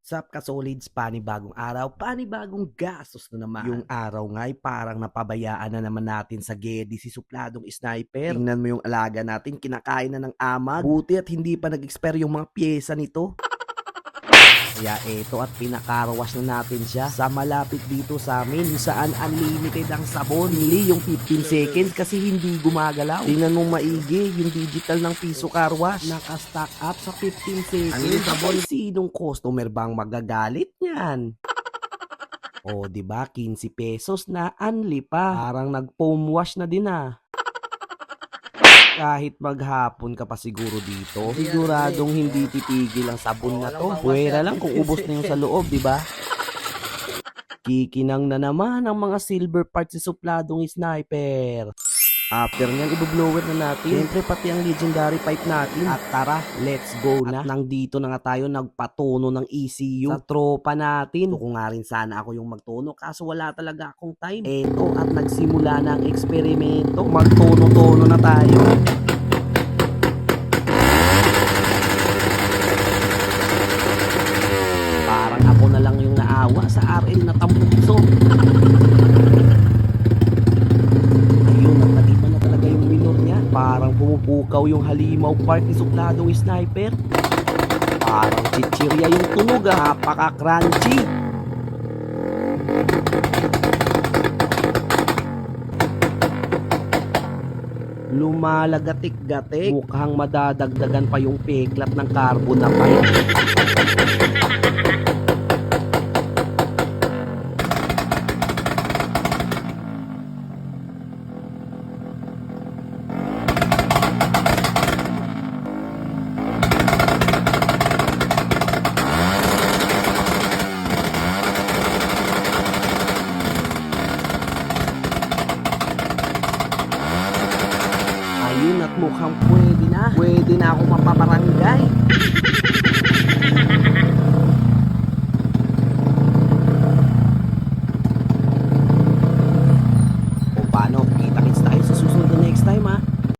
Sup kasolids, panibagong araw, panibagong gastos na naman. Yung araw nga ay parang napabayaan na naman natin sa Gedi si supladong sniper. Tingnan mo yung alaga natin, kinakain na ng amag. Buti at hindi pa nag-expire yung mga pyesa nito. Kaya eto at pinakarawas na natin siya sa malapit dito sa amin kung saan unlimited ang sabon. Hindi yung 15 seconds kasi hindi gumagalaw. Tingnan mo maigi yung digital ng piso car wash. Naka-stack up sa 15 seconds. Sabon, sinong customer bang magagalit niyan? O, diba? 15 pesos na unli pa. Parang nag-foam wash na din ah. Kahit maghapon ka pa siguro dito, siguradong hindi titigil ang sabon na to. Pwera lang kung ubos na yung sa loob, di ba? Kikinang na naman ang mga silver parts si supladong sniper. After nyan, ibublower na natin. Siyempre pati ang legendary pipe natin. At tara, let's go na. At nang dito na nga tayo nagpatono ng ECU sa tropa natin. Gusto ko nga rin sana ako yung magtono kaso wala talaga akong time. Eto at nagsimula na ang eksperimento. Magtono-tono na tayo. Parang ako na lang yung naawa sa RL na tambukso. Parang pumupukaw yung halimaw part ni supladong sniper. Parang chichirya yung tunog ah, napaka-crunchy. Lumalagatik-gatik. Mukhang madadagdagan pa yung peklat ng carbon na pipe. Ayun at mukhang pwede na. Pwede na ako mapaparangga.